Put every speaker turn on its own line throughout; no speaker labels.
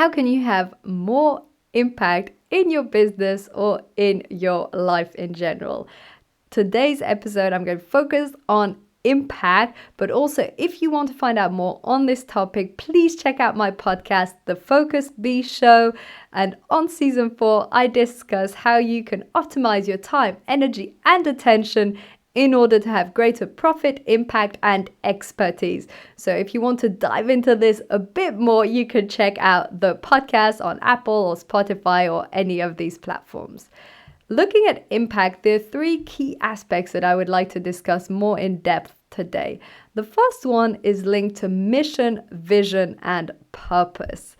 how can you have more impact in your business or in your life in general? Today's episode, I'm going to focus on impact, but also if you want to find out more on this topic, please check out my podcast, The Focus Bee Show. And on season 4, I discuss how you can optimize your time, energy, and attention in order to have greater profit, impact, and expertise. So if you want to dive into this a bit more, you can check out the podcast on Apple or Spotify or any of these platforms. Looking at impact, there are 3 key aspects that I would like to discuss more in depth today. The first one is linked to mission, vision, and purpose.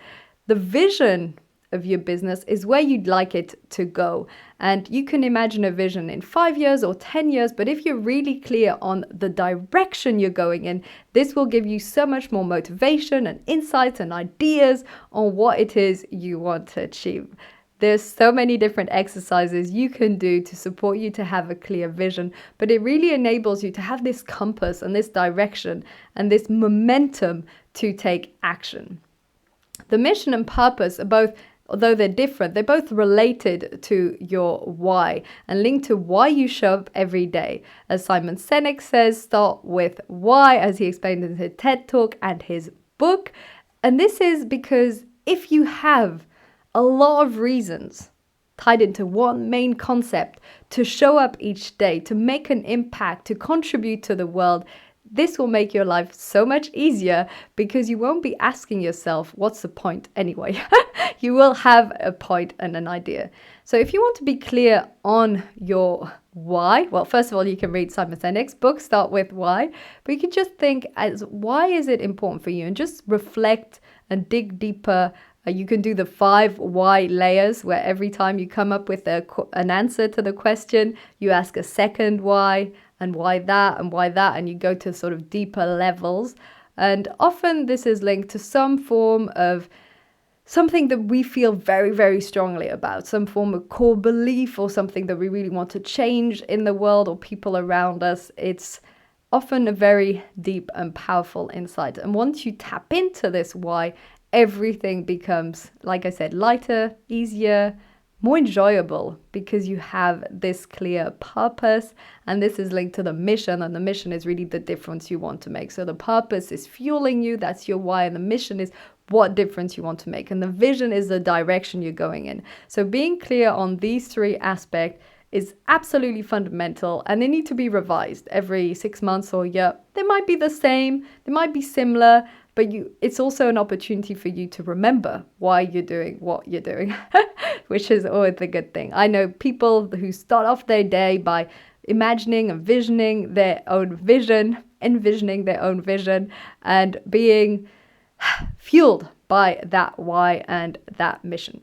The vision of your business is where you'd like it to go. And you can imagine a vision in 5 years or 10 years, but if you're really clear on the direction you're going in, this will give you so much more motivation and insights and ideas on what it is you want to achieve. There's so many different exercises you can do to support you to have a clear vision, but it really enables you to have this compass and this direction and this momentum to take action. The mission and purpose are both, although they're different, they're both related to your why and linked to why you show up every day. As Simon Sinek says, start with why, as he explained in his TED Talk and his book. And this is because if you have a lot of reasons tied into one main concept to show up each day, to make an impact, to contribute to the world, this will make your life so much easier because you won't be asking yourself, what's the point anyway? You will have a point and an idea. So if you want to be clear on your why, well, first of all, you can read Simon Sinek's book, Start With Why, but you can just think as why is it important for you and just reflect and dig deeper. You can do the 5 why layers where every time you come up with an answer to the question, you ask a second why and why that and why that, and you go to sort of deeper levels. And often this is linked to some form of something that we feel very, very strongly about, some form of core belief or something that we really want to change in the world or people around us. It's often a very deep and powerful insight. And once you tap into this why, everything becomes, like I said, lighter, easier, more enjoyable because you have this clear purpose. And this is linked to the mission, and the mission is really the difference you want to make. So the purpose is fueling you, that's your why, and the mission is what difference you want to make. And the vision is the direction you're going in. So being clear on these 3 aspects is absolutely fundamental, and they need to be revised every 6 months or a year. They might be the same, they might be similar, but it's also an opportunity for you to remember why you're doing what you're doing, which is always a good thing. I know people who start off their day by imagining and envisioning their own vision, and being fueled by that why and that mission.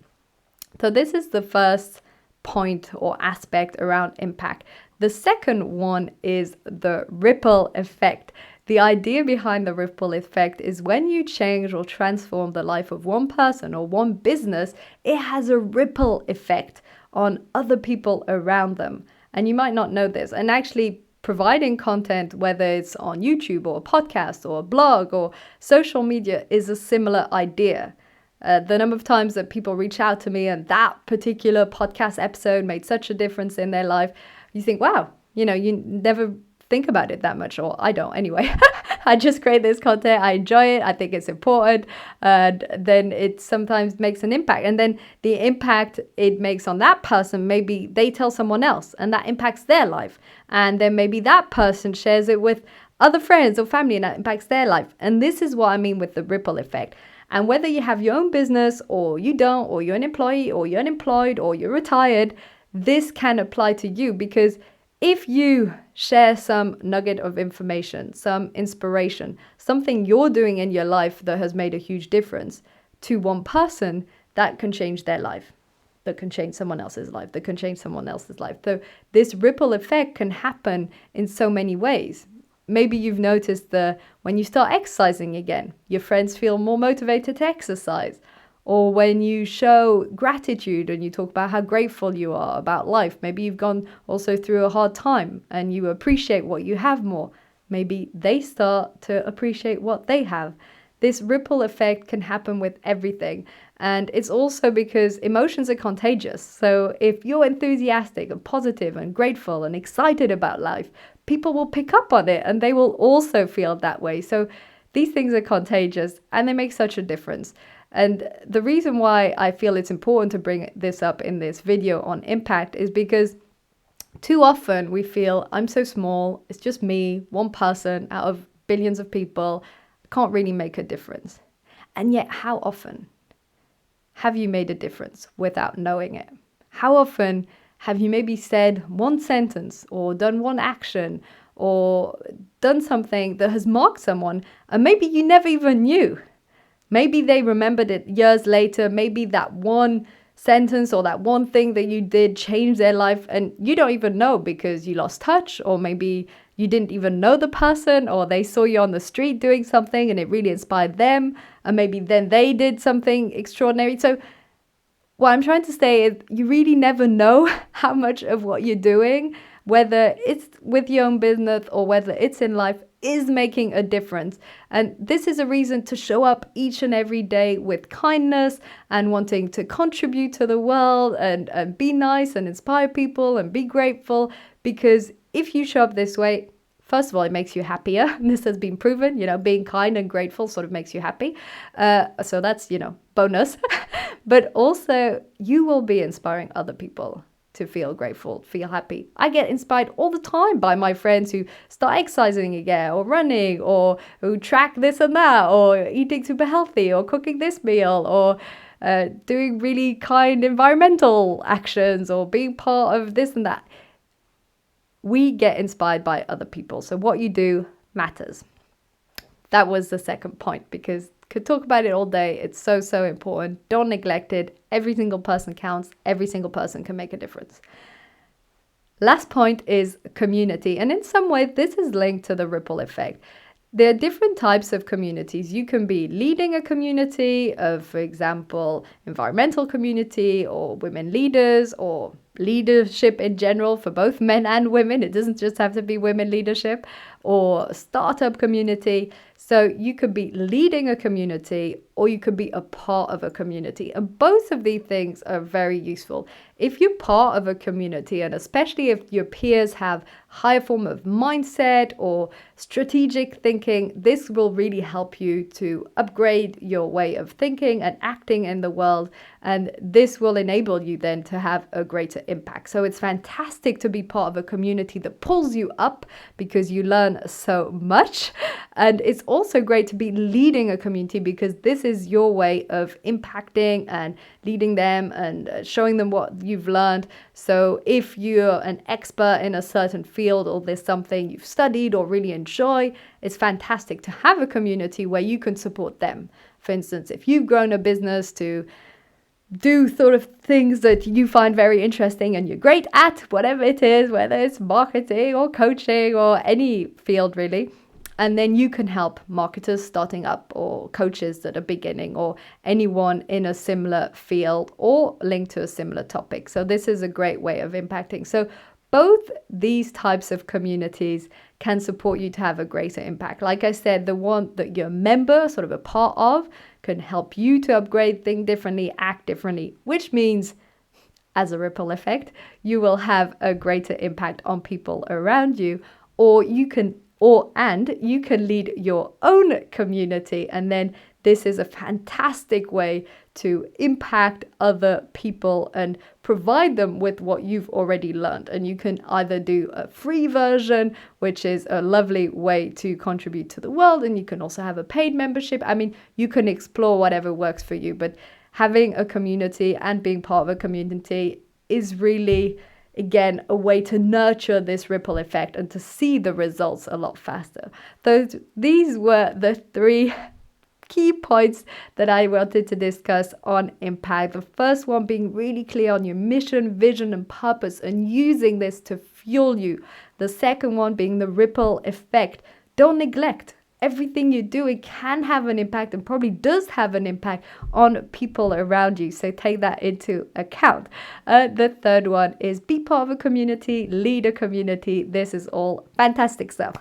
So this is the first point or aspect around impact. The second one is the ripple effect. The idea behind the ripple effect is when you change or transform the life of one person or one business, it has a ripple effect on other people around them. And you might not know this. And actually providing content, whether it's on YouTube or a podcast or a blog or social media, is a similar idea. The number of times that people reach out to me and that particular podcast episode made such a difference in their life, you think, wow, you never think about it that much, or I don't anyway. I just create this content, I enjoy it, I think it's important, and then it sometimes makes an impact. And then the impact it makes on that person, maybe they tell someone else and that impacts their life. And then maybe that person shares it with other friends or family and that impacts their life. And this is what I mean with the ripple effect. And whether you have your own business or you don't, or you're an employee or you're unemployed or you're retired, this can apply to you, because if you share some nugget of information, some inspiration, something you're doing in your life that has made a huge difference to one person, that can change their life, that can change someone else's life, that can change someone else's life. So this ripple effect can happen in so many ways. Maybe you've noticed when you start exercising again, your friends feel more motivated to exercise. Or when you show gratitude and you talk about how grateful you are about life, maybe you've gone also through a hard time and you appreciate what you have more. Maybe they start to appreciate what they have. this ripple effect can happen with everything. And it's also because emotions are contagious. So if you're enthusiastic and positive and grateful and excited about life, people will pick up on it and they will also feel that way. So these things are contagious and they make such a difference. And the reason why I feel it's important to bring this up in this video on impact is because too often we feel I'm so small, it's just me, one person out of billions of people, can't really make a difference. And yet, how often have you made a difference without knowing it? How often have you maybe said one sentence or done one action or done something that has marked someone and maybe you never even knew? Maybe they remembered it years later. Maybe that one sentence or that one thing that you did changed their life and you don't even know because you lost touch, or maybe you didn't even know the person, or they saw you on the street doing something and it really inspired them, and maybe then they did something extraordinary. So what I'm trying to say is you really never know how much of what you're doing, whether it's with your own business or whether it's in life, is making a difference. And this is a reason to show up each and every day with kindness and wanting to contribute to the world and be nice and inspire people and be grateful. Because if you show up this way, first of all, it makes you happier. This has been proven, being kind and grateful sort of makes you happy. So that's, bonus. But also you will be inspiring other people to feel grateful, feel happy. I get inspired all the time by my friends who start exercising again or running or who track this and that or eating super healthy or cooking this meal or doing really kind environmental actions or being part of this and that. We get inspired by other people. So what you do matters. That was the second point, because could talk about it all day. It's so, so important. Don't neglect it. Every single person counts. Every single person can make a difference. Last point is community. And in some way, this is linked to the ripple effect. There are different types of communities. You can be leading a community of, for example, environmental community or women leaders or leadership in general for both men and women. It doesn't just have to be women leadership, or startup community. So you could be leading a community or you could be a part of a community. And both of these things are very useful. If you're part of a community, and especially if your peers have higher form of mindset or strategic thinking, this will really help you to upgrade your way of thinking and acting in the world. And this will enable you then to have a greater impact. So it's fantastic to be part of a community that pulls you up because you learn so much. And it's also great to be leading a community because this is your way of impacting and leading them and showing them what you've learned. So if you're an expert in a certain field or there's something you've studied or really enjoy, it's fantastic to have a community where you can support them. For instance, if you've grown a business to do sort of things that you find very interesting and you're great at, whatever it is, whether it's marketing or coaching or any field really. And then you can help marketers starting up or coaches that are beginning or anyone in a similar field or linked to a similar topic. So this is a great way of impacting. So both these types of communities can support you to have a greater impact. Like I said, the one that you're a member, sort of a part of, can help you to upgrade, think differently, act differently, which means as a ripple effect, you will have a greater impact on people around you, or you can lead your own community. And then this is a fantastic way to impact other people and provide them with what you've already learned. And you can either do a free version, which is a lovely way to contribute to the world, and you can also have a paid membership. I mean, you can explore whatever works for you, but having a community and being part of a community is really, again, a way to nurture this ripple effect and to see the results a lot faster. These were the 3 key points that I wanted to discuss on impact. The first one being really clear on your mission, vision, and purpose and using this to fuel you. The second one being the ripple effect. Don't neglect. Everything you do, it can have an impact and probably does have an impact on people around you. So take that into account. The third one is be part of a community, lead a community. This is all fantastic stuff.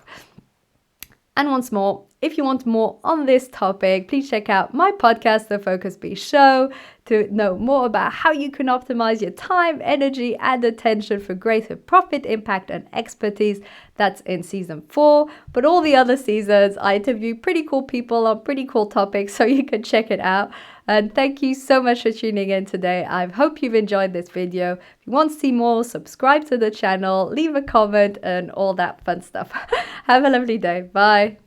And once more, if you want more on this topic, please check out my podcast, The Focus Bee Show, to know more about how you can optimize your time, energy, and attention for greater profit, impact, and expertise. That's in season 4. But all the other seasons, I interview pretty cool people on pretty cool topics, so you can check it out. And thank you so much for tuning in today. I hope you've enjoyed this video. If you want to see more, subscribe to the channel, leave a comment, and all that fun stuff. Have a lovely day. Bye.